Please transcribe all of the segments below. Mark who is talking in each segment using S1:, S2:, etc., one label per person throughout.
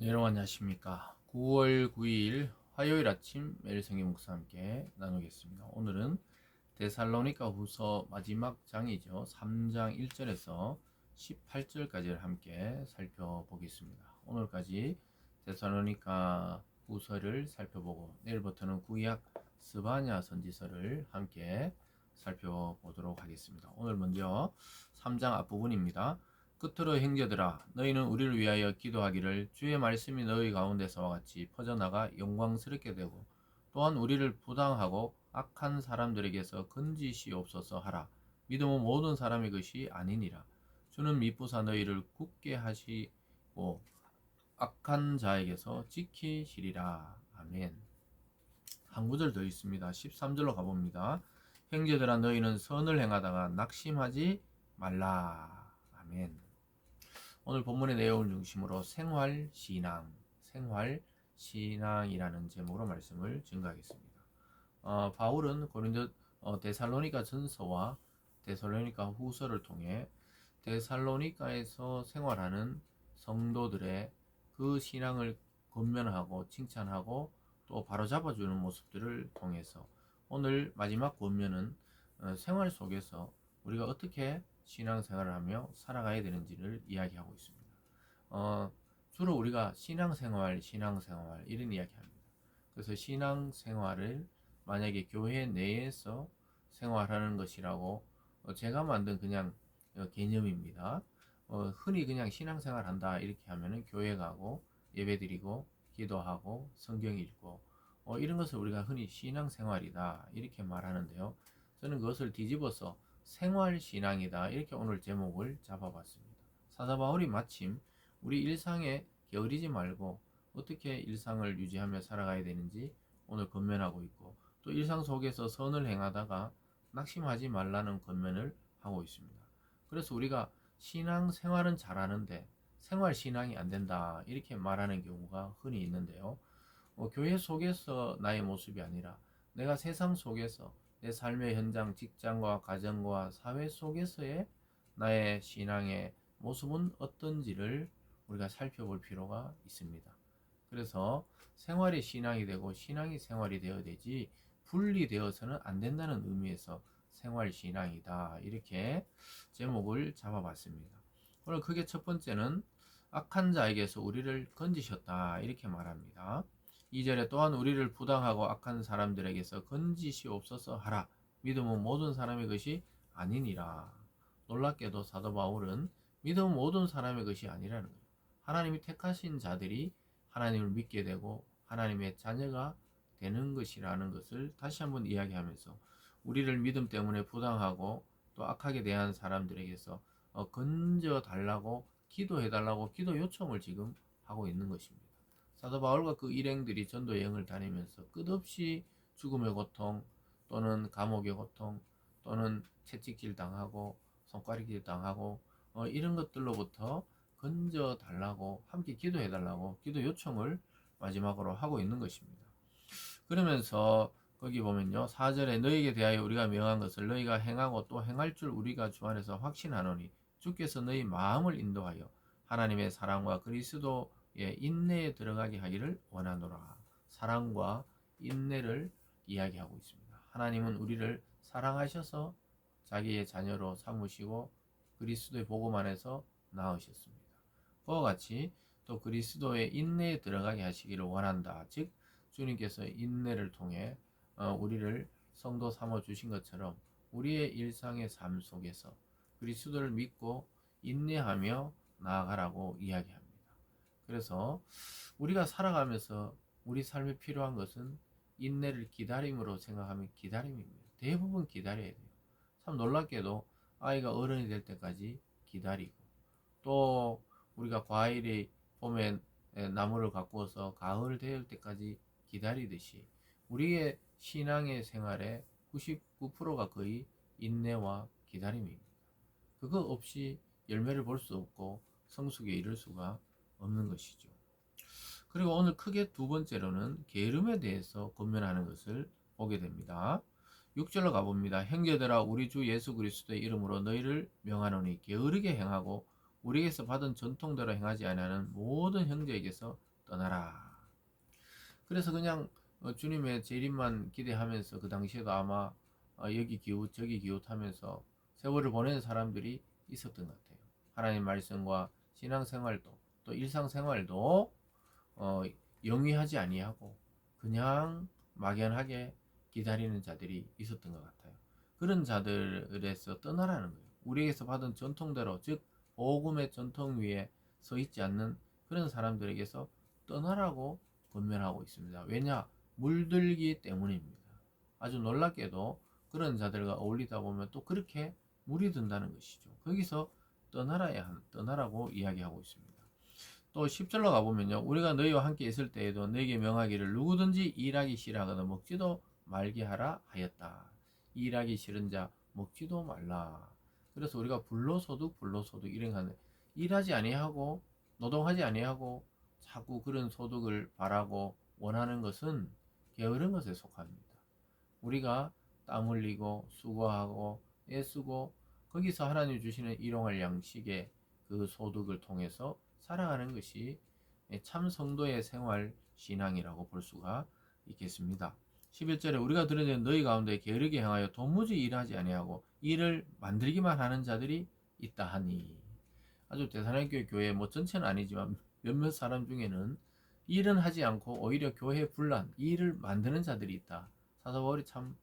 S1: 네, 여러분 안녕하십니까. 9월 9일 화요일 아침 매일 성경 묵상 함께 나누겠습니다. 오늘은 데살로니가 후서 마지막 장이죠. 3장 1절에서 18절까지를 함께 살펴보겠습니다. 오늘까지 데살로니가 후서를 살펴보고 내일부터는 구약 스바냐 선지서를 함께 살펴보도록 하겠습니다. 오늘 먼저 3장 앞부분입니다. 끝으로 형제들아 너희는 우리를 위하여 기도하기를 주의 말씀이 너희 가운데서와 같이 퍼져나가 영광스럽게 되고 또한 우리를 부당하고 악한 사람들에게서 건지시옵소서 하라. 믿음은 모든 사람의 것이 아니니라. 주는 미쁘사 너희를 굳게 하시고 악한 자에게서 지키시리라. 아멘. 한 구절 더 있습니다. 13절로 가봅니다. 형제들아 너희는 선을 행하다가 낙심하지 말라. 아멘. 오늘 본문의 내용을 중심으로 생활신앙이라는 제목으로 말씀을 증거하겠습니다. 바울은 고린도 데살로니가 전서와 데살로니가 후서를 통해 데살로니가에서 생활하는 성도들의 그 신앙을 권면하고 칭찬하고 또 바로잡아주는 모습들을 통해서 오늘 마지막 권면은 생활 속에서 우리가 어떻게 신앙생활을 하며 살아가야 되는지를 이야기하고 있습니다. 주로 우리가 신앙생활 이런 이야기합니다. 그래서 신앙생활을 만약에 교회 내에서 생활하는 것이라고 제가 만든 그냥 개념입니다. 흔히 그냥 신앙생활 한다 이렇게 하면은 교회 가고 예배 드리고 기도하고 성경 읽고 이런 것을 우리가 흔히 신앙생활이다 이렇게 말하는데요. 저는 그것을 뒤집어서 생활신앙이다 이렇게 오늘 제목을 잡아봤습니다. 사도 바울이 마침 우리 일상에 게으르지 말고 어떻게 일상을 유지하며 살아가야 되는지 오늘 권면하고 있고 또 일상 속에서 선을 행하다가 낙심하지 말라는 권면을 하고 있습니다. 그래서 우리가 신앙생활은 잘하는데 생활신앙이 안 된다 이렇게 말하는 경우가 흔히 있는데요. 교회 속에서 나의 모습이 아니라 내가 세상 속에서 내 삶의 현장, 직장과 가정과 사회 속에서의 나의 신앙의 모습은 어떤지를 우리가 살펴볼 필요가 있습니다. 그래서 생활이 신앙이 되고 신앙이 생활이 되어야 되지 분리되어서는 안 된다는 의미에서 생활신앙이다 이렇게 제목을 잡아봤습니다. 오늘 크게 첫 번째는 악한 자에게서 우리를 건지셨다 이렇게 말합니다. 2절에 또한 우리를 부당하고 악한 사람들에게서 건지시옵소서 하라. 믿음은 모든 사람의 것이 아니니라. 놀랍게도 사도 바울은 믿음은 모든 사람의 것이 아니라는 거예요. 하나님이 택하신 자들이 하나님을 믿게 되고 하나님의 자녀가 되는 것이라는 것을 다시 한번 이야기하면서 우리를 믿음 때문에 부당하고 또 악하게 대한 사람들에게서 건져 달라고 기도해 달라고 기도 요청을 지금 하고 있는 것입니다. 사도 바울과 그 일행들이 전도 여행을 다니면서 끝없이 죽음의 고통 또는 감옥의 고통 또는 채찍질 당하고 손가락질 당하고 이런 것들로부터 건져 달라고 함께 기도해 달라고 기도 요청을 마지막으로 하고 있는 것입니다. 그러면서 거기 보면요 4절에 너희에게 대하여 우리가 명한 것을 너희가 행하고 또 행할 줄 우리가 주 안에서 확신하노니 주께서 너희 마음을 인도하여 하나님의 사랑과 그리스도의 인내에 들어가게 하기를 원하노라. 사랑과 인내를 이야기하고 있습니다. 하나님은 우리를 사랑하셔서 자기의 자녀로 삼으시고 그리스도의 복음 안에서 낳으셨습니다. 그와 같이 또 그리스도의 인내에 들어가게 하시기를 원한다. 즉 주님께서 인내를 통해 우리를 성도 삼아 주신 것처럼 우리의 일상의 삶 속에서 그리스도를 믿고 인내하며 나아가라고 이야기합니다. 그래서 우리가 살아가면서 우리 삶에 필요한 것은 인내를 기다림으로 생각하면 기다림입니다. 대부분 기다려야 돼요. 참 놀랍게도 아이가 어른이 될 때까지 기다리고 또 우리가 과일이 봄에 나무를 가꾸어서 가을 될 때까지 기다리듯이 우리의 신앙의 생활의 99%가 거의 인내와 기다림입니다. 그거 없이 열매를 볼 수 없고 성숙에 이를 수가 없는 것이죠. 그리고 오늘 크게 두 번째로는 게으름에 대해서 권면하는 것을 보게 됩니다. 6절로 가봅니다. 형제들아 우리 주 예수 그리스도의 이름으로 너희를 명하노니 게으르게 행하고 우리에게서 받은 전통대로 행하지 아니하는 모든 형제에게서 떠나라. 그래서 그냥 주님의 재림만 기대하면서 그 당시에도 아마 여기 기웃 저기 기웃하면서 세월을 보내는 사람들이 있었던 것 같아요. 하나님 말씀과 신앙생활도 또 일상생활도 어, 영위하지 아니하고 그냥 막연하게 기다리는 자들이 있었던 것 같아요. 그런 자들에서 떠나라는 거예요. 우리에게서 받은 전통대로, 즉 복음의 전통 위에 서 있지 않는 그런 사람들에게서 떠나라고 권면하고 있습니다. 왜냐? 물들기 때문입니다. 아주 놀랍게도 그런 자들과 어울리다 보면 또 그렇게 물이 든다는 것이죠. 거기서 떠나라고 이야기하고 있습니다. 또 10절로 가보면요. 우리가 너희와 함께 있을 때에도 너희에게 명하기를 누구든지 일하기 싫어하거든 먹지도 말게 하라 하였다. 일하기 싫은 자 먹지도 말라. 그래서 우리가 불로소득 일행하는 일하지 아니하고 노동하지 아니하고 자꾸 그런 소득을 바라고 원하는 것은 게으른 것에 속합니다. 우리가 땀 흘리고 수고하고 애쓰고 거기서 하나님 주시는 일용할 양식의 그 소득을 통해서 살아가는 것이 참 성도의 생활 신앙이라고 볼 수가 있겠습니다. 11절에 우리가 들은 너희 가운데 게으르게 행하여 도무지 일하지 아니하고 일을 만들기만 하는 자들이 있다 하니. 아주 대사랑교회 교회 뭐 전체는 아니지만 몇몇 사람 중에는 일은 하지 않고 오히려 교회 분란, 일을 만드는 자들이 있다. 사도 바울이 참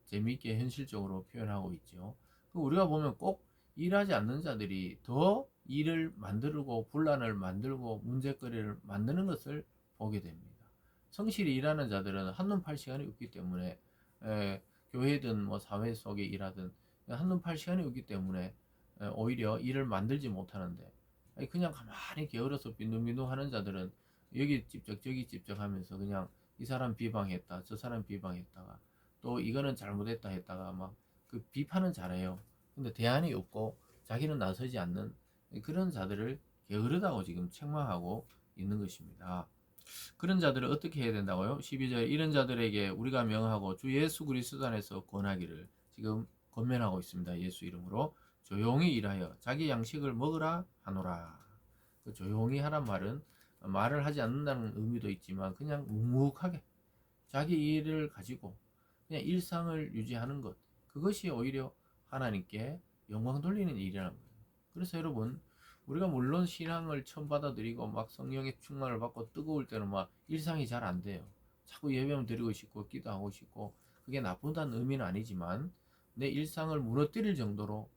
S1: 재미있게 현실적으로 표현하고 있죠. 우리가 보면 꼭 일하지 않는 자들이 더 일을 만들고 분란을 만들고 문제거리를 만드는 것을 보게 됩니다. 성실히 일하는 자들은 한눈 팔 시간이 없기 때문에 교회든 뭐 사회 속에 일하든 한눈 팔 시간이 없기 때문에 오히려 일을 만들지 못하는데 그냥 가만히 게을러서 빈둥빈둥 하는 자들은 여기 찝적 저기 찝적 하면서 그냥 이 사람 비방했다 저 사람 비방했다가 또 이거는 잘못했다 했다가 막 그 비판은 잘해요. 근데 대안이 없고 자기는 나서지 않는 그런 자들을 게으르다고 지금 책망하고 있는 것입니다. 그런 자들을 어떻게 해야 된다고요? 12절 이런 자들에게 우리가 명하고 주 예수 그리스도 안에서 권하기를 지금 권면하고 있습니다. 예수 이름으로 조용히 일하여 자기 양식을 먹으라 하노라. 그 조용히 하란 말은 말을 하지 않는다는 의미도 있지만 그냥 묵묵하게 자기 일을 가지고 그냥 일상을 유지하는 것, 그것이 오히려 하나님께 영광 돌리는 일이라는 거예요. 그래서 여러분, 우리가 물론 신앙을 처음 받아들이고 막 성령의 충만을 받고 뜨거울 때는 막 일상이 잘 안 돼요. 자꾸 예배만 드리고 싶고 기도하고 싶고 그게 나쁘다는 의미는 아니지만 내 일상을 무너뜨릴 정도로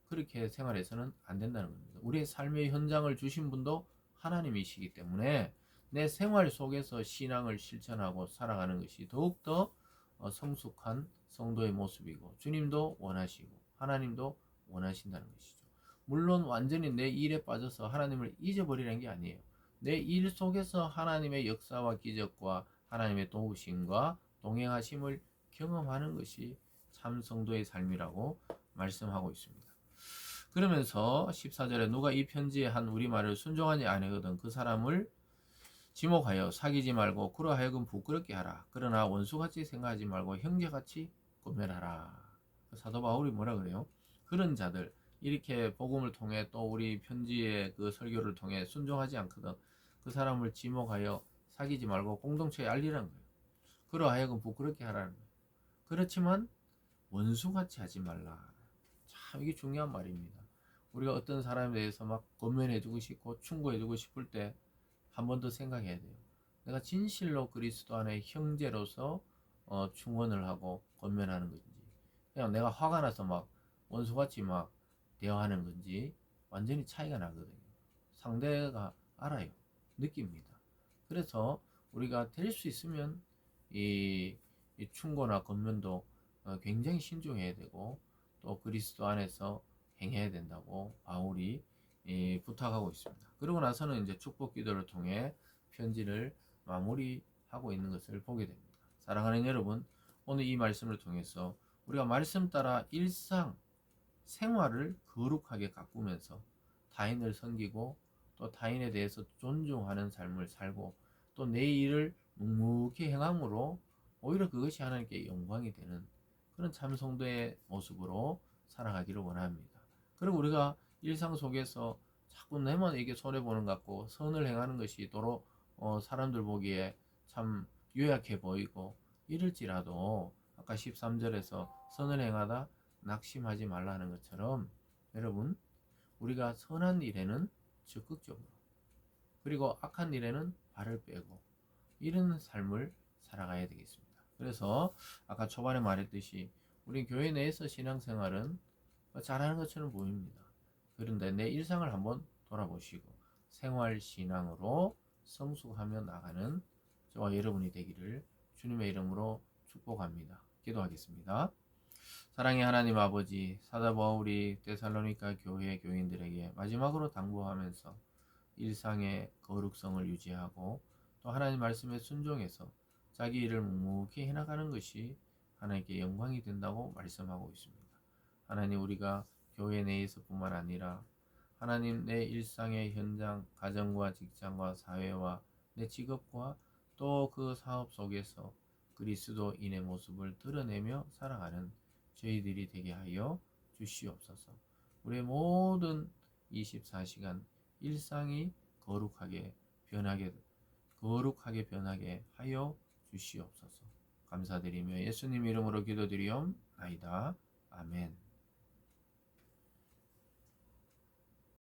S1: 그렇게 생활해서는 안 된다는 겁니다. 우리의 삶의 현장을 주신 분도 하나님이시기 때문에 내 생활 속에서 신앙을 실천하고 살아가는 것이 더욱더 성숙한 성도의 모습이고 주님도 원하시고 하나님도 원하신다는 것이죠. 물론 완전히 내 일에 빠져서 하나님을 잊어버리는 게 아니에요. 내 일 속에서 하나님의 역사와 기적과 하나님의 도우심과 동행하심을 경험하는 것이 참 성도의 삶이라고 말씀하고 있습니다. 그러면서 14절에 누가 이 편지에 한 우리말을 순종하지 아니거든 그 사람을 지목하여 사귀지 말고 그로 하여금 부끄럽게 하라. 그러나 원수같이 생각하지 말고 형제같이 구별하라. 사도 바울이 뭐라 그래요? 그런 자들 이렇게 복음을 통해 또 우리 편지의 그 설교를 통해 순종하지 않거든 그 사람을 지목하여 사귀지 말고 공동체에 알리라는 거예요. 그로 하여금 부끄럽게 하라는 거예요. 그렇지만 원수같이 하지 말라. 참 이게 중요한 말입니다. 우리가 어떤 사람에 대해서 막 권면해주고 싶고 충고해주고 싶을 때 한 번 더 생각해야 돼요. 내가 진실로 그리스도 안에 형제로서 충원을 하고 권면하는 건지 그냥 내가 화가 나서 막 원수같이 막 대화하는 건지 완전히 차이가 나거든요. 상대가 알아요. 느낍니다. 그래서 우리가 될 수 있으면 이 충고나 권면도 굉장히 신중해야 되고 또 그리스도 안에서 행해야 된다고 바울이 부탁하고 있습니다. 그러고 나서는 이제 축복 기도를 통해 편지를 마무리하고 있는 것을 보게 됩니다. 사랑하는 여러분, 오늘 이 말씀을 통해서 우리가 말씀 따라 일상 생활을 거룩하게 가꾸면서 타인을 섬기고 또 타인에 대해서 존중하는 삶을 살고 또 내 일을 묵묵히 행함으로 오히려 그것이 하나님께 영광이 되는 그런 참 성도의 모습으로 살아가기를 원합니다. 그리고 우리가 일상 속에서 자꾸 내만 이게 손해보는 것 같고 선을 행하는 것이 도로 사람들 보기에 참 유약해 보이고 이럴지라도 아까 13절에서 선을 행하다 낙심하지 말라는 것처럼 여러분 우리가 선한 일에는 적극적으로 그리고 악한 일에는 발을 빼고 이런 삶을 살아가야 되겠습니다. 그래서 아까 초반에 말했듯이 우리 교회 내에서 신앙생활은 잘하는 것처럼 보입니다. 그런데 내 일상을 한번 돌아보시고 생활신앙으로 성숙하며 나가는 저와 여러분이 되기를 주님의 이름으로 축복합니다. 기도하겠습니다. 사랑의 하나님 아버지, 사도 바울이 데살로니가 교회 교인들에게 마지막으로 당부하면서 일상의 거룩성을 유지하고 또 하나님 말씀에 순종해서 자기 일을 묵묵히 해나가는 것이 하나님께 영광이 된다고 말씀하고 있습니다. 하나님 우리가 교회 내에서뿐만 아니라 하나님 내 일상의 현장, 가정과 직장과 사회와 내 직업과 또 그 사업 속에서 그리스도인의 모습을 드러내며 살아가는 저희들이 되게 하여 주시옵소서. 우리의 모든 24시간 일상이 거룩하게 변하게 하여 주시옵소서. 감사드리며 예수님 이름으로 기도드리옵나이다. 아멘.